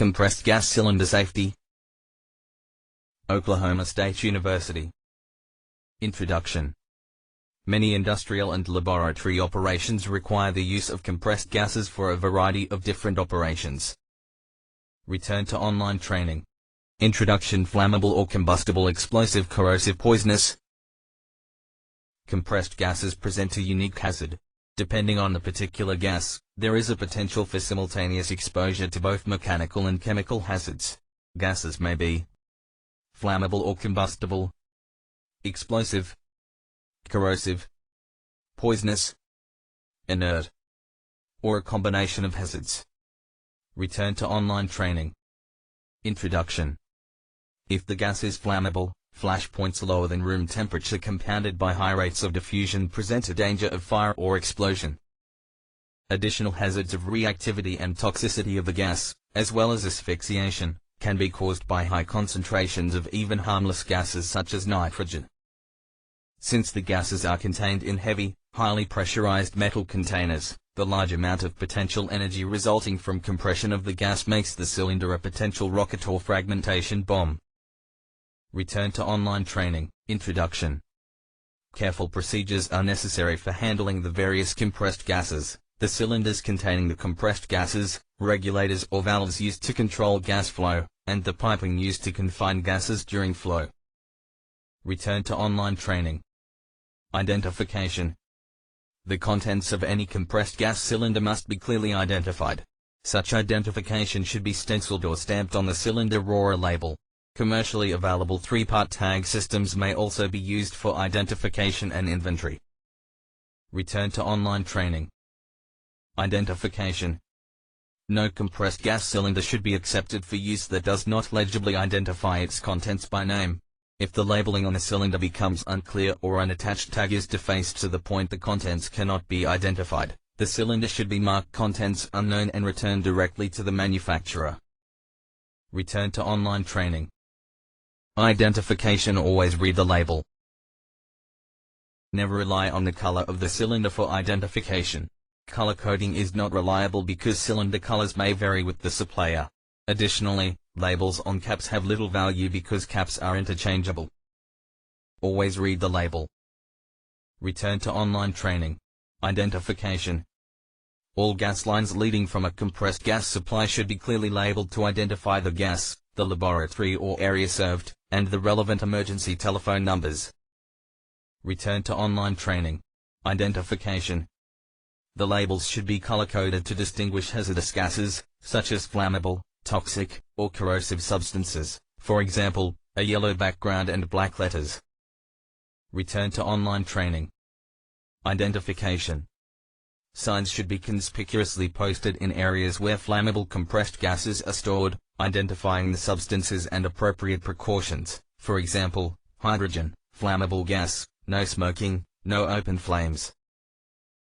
Compressed gas cylinder safety. Oklahoma State University. Introduction. Many industrial and laboratory operations require the use of compressed gases for a variety of different operations. Return to online training. Introduction. Flammable or combustible, explosive, corrosive, poisonous. Compressed gases present a unique hazard. Depending on the particular gas, there is a potential for simultaneous exposure to both mechanical and chemical hazards. Gases may be flammable or combustible, explosive, corrosive, poisonous, inert, or a combination of hazards. Return to online training. Introduction. If the gas is flammable, flash points lower than room temperature compounded by high rates of diffusion present a danger of fire or explosion. Additional hazards of reactivity and toxicity of the gas, as well as asphyxiation, can be caused by high concentrations of even harmless gases such as nitrogen. Since the gases are contained in heavy, highly pressurized metal containers, the large amount of potential energy resulting from compression of the gas makes the cylinder a potential rocket or fragmentation bomb. Return to online training. Introduction. Careful procedures are necessary for handling the various compressed gases. The cylinders containing the compressed gases, regulators or valves used to control gas flow, and the piping used to confine gases during flow. Return to online training. Identification. The contents of any compressed gas cylinder must be clearly identified. Such identification should be stenciled or stamped on the cylinder or a label. Commercially available 3-part tag systems may also be used for identification and inventory. Return to online training. Identification. No compressed gas cylinder should be accepted for use that does not legibly identify its contents by name. If the labeling on the cylinder becomes unclear or an attached tag is defaced to the point the contents cannot be identified, the cylinder should be marked contents unknown and returned directly to the manufacturer. Return to online training. Identification. Always read the label. Never rely on the color of the cylinder for identification. Color coding is not reliable because cylinder colors may vary with the supplier. Additionally, labels on caps have little value because caps are interchangeable. Always read the label. Return to online training. Identification. All gas lines leading from a compressed gas supply should be clearly labeled to identify the gas, the laboratory or area served, and the relevant emergency telephone numbers. Return to online training. Identification. The labels should be color-coded to distinguish hazardous gases, such as flammable, toxic, or corrosive substances, for example, a yellow background and black letters. Return to online training. Identification. Signs should be conspicuously posted in areas where flammable compressed gases are stored, identifying the substances and appropriate precautions, for example, hydrogen, flammable gas, no smoking, no open flames.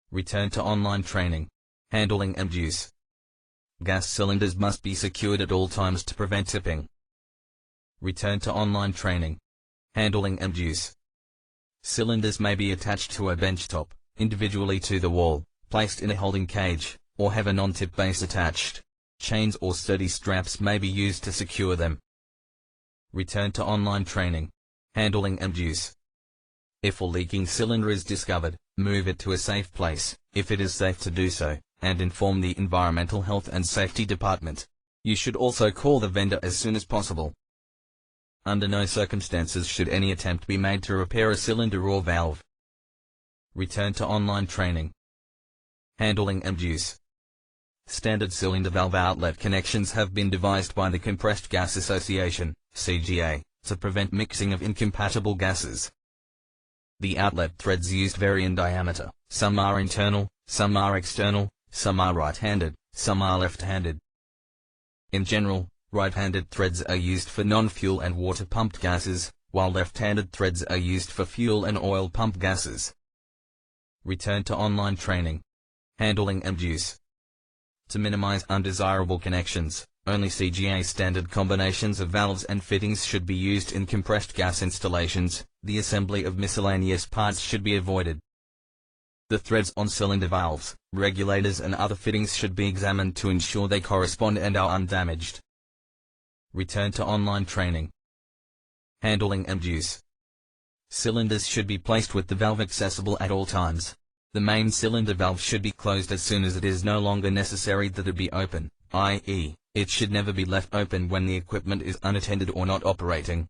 Return to online training. Handling and use. Gas cylinders must be secured at all times to prevent tipping. Return to online training. Handling and use. Cylinders may be attached to a bench top, individually to the wall, placed in a holding cage, or have a non-tip base attached. Chains or sturdy straps may be used to secure them. Return to online training. Handling and use. If a leaking cylinder is discovered, move it to a safe place, if it is safe to do so, and inform the Environmental Health and Safety Department. You should also call the vendor as soon as possible. Under no circumstances should any attempt be made to repair a cylinder or valve. Return to online training. Handling and use. Standard cylinder valve outlet connections have been devised by the Compressed Gas Association, CGA, to prevent mixing of incompatible gases. The outlet threads used vary in diameter. Some are internal, some are external, some are right-handed, some are left-handed. In general, right-handed threads are used for non-fuel and water-pumped gases, while left-handed threads are used for fuel and oil pump gases. Return to online training. Handling and use. To minimize undesirable connections, only CGA standard combinations of valves and fittings should be used in compressed gas installations. The assembly of miscellaneous parts should be avoided. The threads on cylinder valves, regulators and other fittings should be examined to ensure they correspond and are undamaged. Return to online training. Handling and use. Cylinders should be placed with the valve accessible at all times. The main cylinder valve should be closed as soon as it is no longer necessary that it be open, i.e., it should never be left open when the equipment is unattended or not operating.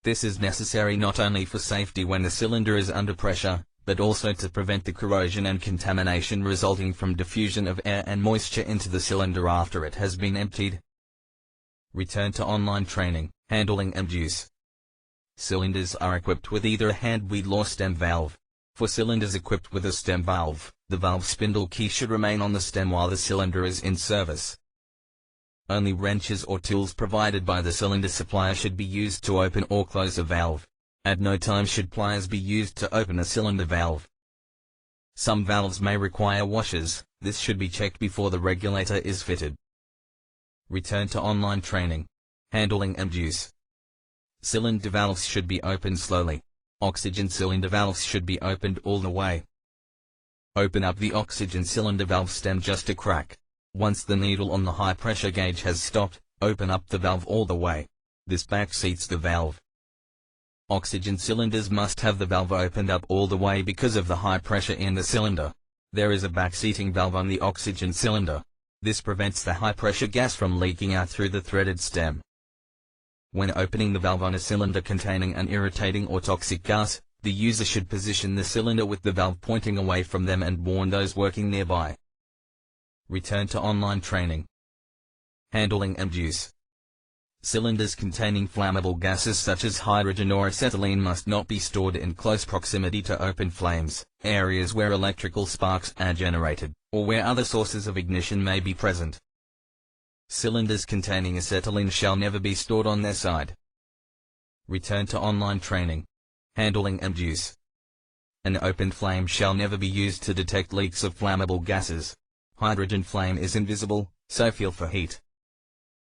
This is necessary not only for safety when the cylinder is under pressure, but also to prevent the corrosion and contamination resulting from diffusion of air and moisture into the cylinder after it has been emptied. Return to online training, handling and use. Cylinders are equipped with either a hand wheel or stem valve. For cylinders equipped with a stem valve, the valve spindle key should remain on the stem while the cylinder is in service. Only wrenches or tools provided by the cylinder supplier should be used to open or close a valve. At no time should pliers be used to open a cylinder valve. Some valves may require washers. This should be checked before the regulator is fitted. Return to online training. Handling and use. Cylinder valves should be opened slowly. Oxygen cylinder valves should be opened all the way. Open up the oxygen cylinder valve stem just a crack. Once the needle on the high pressure gauge has stopped, open up the valve all the way. This backseats the valve. Oxygen cylinders must have the valve opened up all the way because of the high pressure in the cylinder. There is a backseating valve on the oxygen cylinder. This prevents the high pressure gas from leaking out through the threaded stem. When opening the valve on a cylinder containing an irritating or toxic gas, the user should position the cylinder with the valve pointing away from them and warn those working nearby. Return to online training. Handling and use. Cylinders containing flammable gases such as hydrogen or acetylene must not be stored in close proximity to open flames, areas where electrical sparks are generated, or where other sources of ignition may be present. Cylinders containing acetylene shall never be stored on their side. Return to online training. Handling and use. An open flame shall never be used to detect leaks of flammable gases. Hydrogen flame is invisible, so feel for heat.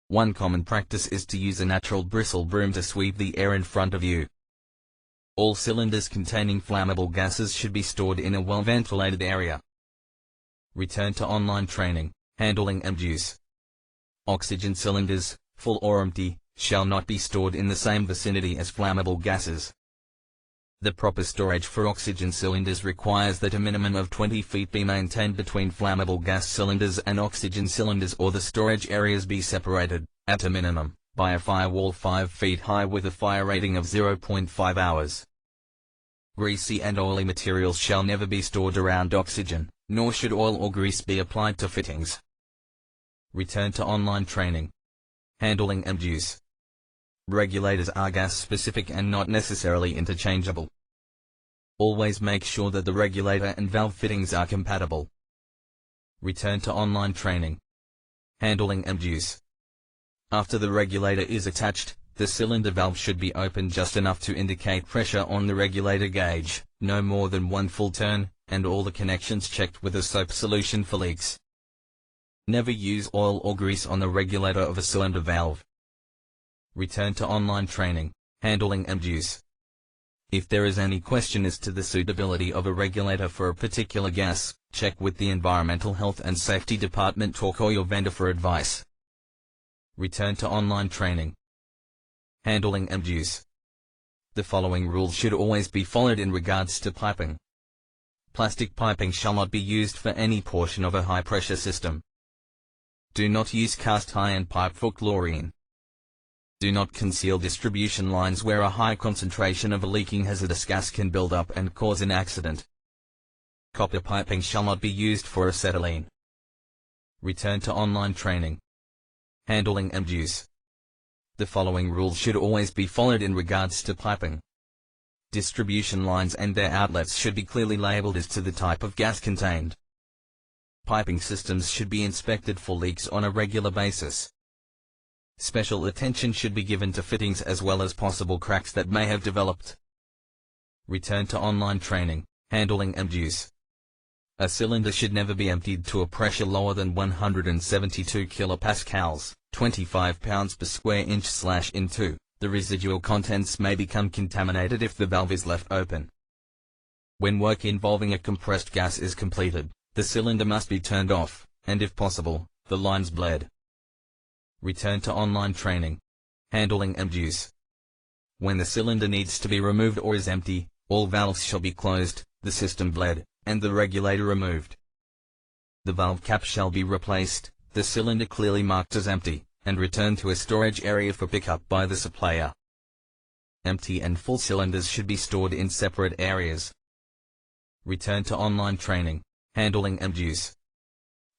One common practice is to use a natural bristle broom to sweep the air in front of you. All cylinders containing flammable gases should be stored in a well-ventilated area. Return to online training. Handling and use. Oxygen cylinders, full or empty, shall not be stored in the same vicinity as flammable gases. The proper storage for oxygen cylinders requires that a minimum of 20 feet be maintained between flammable gas cylinders and oxygen cylinders, or the storage areas be separated, at a minimum, by a firewall 5 feet high with a fire rating of 0.5 hours. Greasy and oily materials shall never be stored around oxygen, nor should oil or grease be applied to fittings. Return to online training. Handling and use. Regulators are gas-specific and not necessarily interchangeable. Always make sure that the regulator and valve fittings are compatible. Return to online training. Handling and use. After the regulator is attached, the cylinder valve should be opened just enough to indicate pressure on the regulator gauge, no more than one full turn, and all the connections checked with a soap solution for leaks. Never use oil or grease on the regulator of a cylinder valve. Return to online training. Handling and use. If there is any question as to the suitability of a regulator for a particular gas, check with the Environmental Health and Safety Department or call your vendor for advice. Return to online training. Handling and use. The following rules should always be followed in regards to piping. Plastic piping shall not be used for any portion of a high-pressure system. Do not use cast iron pipe for chlorine. Do not conceal distribution lines where a high concentration of a leaking hazardous gas can build up and cause an accident. Copper piping shall not be used for acetylene. Return to online training. Handling and use. The following rules should always be followed in regards to piping. Distribution lines and their outlets should be clearly labeled as to the type of gas contained. Piping systems should be inspected for leaks on a regular basis. Special attention should be given to fittings as well as possible cracks that may have developed. Return to online training. Handling and use. A cylinder should never be emptied to a pressure lower than 172 kilopascals, 25 pounds per square inch/in2. The residual contents may become contaminated if the valve is left open. When work involving a compressed gas is completed, the cylinder must be turned off, and if possible, the lines bled. Return to online training. Handling and use. When the cylinder needs to be removed or is empty, all valves shall be closed, the system bled, and the regulator removed. The valve cap shall be replaced, the cylinder clearly marked as empty, and returned to a storage area for pickup by the supplier. Empty and full cylinders should be stored in separate areas. Return to online training. Handling and use.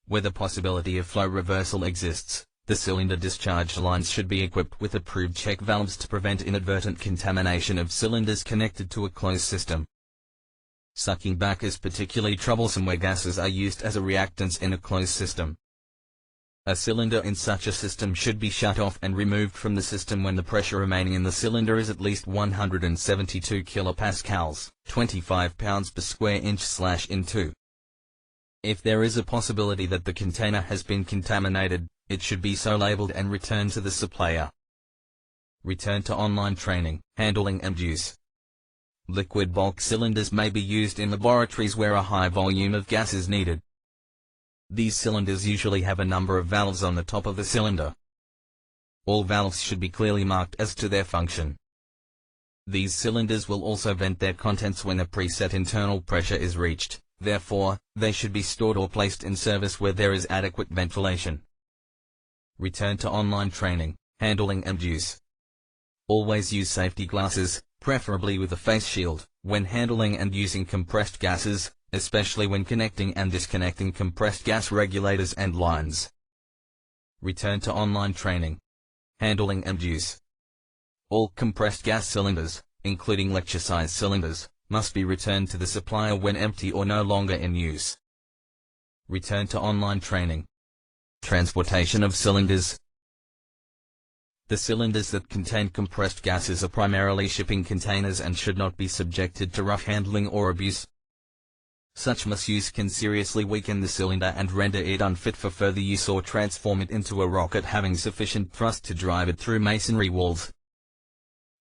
Where the possibility of flow reversal exists, the cylinder discharge lines should be equipped with approved check valves to prevent inadvertent contamination of cylinders connected to a closed system. Sucking back is particularly troublesome where gases are used as a reactants in a closed system. A cylinder in such a system should be shut off and removed from the system when the pressure remaining in the cylinder is at least 172 kilopascals, 25 pounds per square inch/in2. If there is a possibility that the container has been contaminated, it should be so labeled and returned to the supplier. Return to online training. Handling and use. Liquid bulk cylinders may be used in laboratories where a high volume of gas is needed. These cylinders usually have a number of valves on the top of the cylinder. All valves should be clearly marked as to their function. These cylinders will also vent their contents when a preset internal pressure is reached, therefore, they should be stored or placed in service where there is adequate ventilation. Return to online training. Handling and use. Always use safety glasses, preferably with a face shield, when handling and using compressed gases, especially when connecting and disconnecting compressed gas regulators and lines. Return to online training. Handling and use. All compressed gas cylinders, including lecture-size cylinders, must be returned to the supplier when empty or no longer in use. Return to online training. Transportation of cylinders. The cylinders that contain compressed gases are primarily shipping containers and should not be subjected to rough handling or abuse. Such misuse can seriously weaken the cylinder and render it unfit for further use or transform it into a rocket having sufficient thrust to drive it through masonry walls.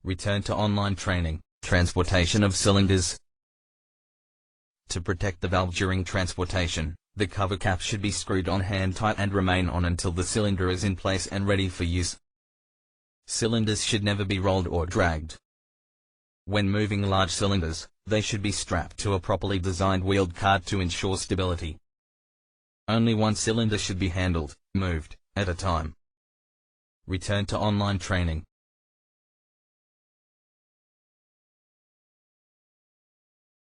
Return to online training. Transportation of cylinders. To protect the valve during transportation, the cover cap should be screwed on hand tight and remain on until the cylinder is in place and ready for use. Cylinders should never be rolled or dragged. When moving large cylinders, they should be strapped to a properly designed wheeled cart to ensure stability. Only one cylinder should be handled, moved, at a time. Return to online training.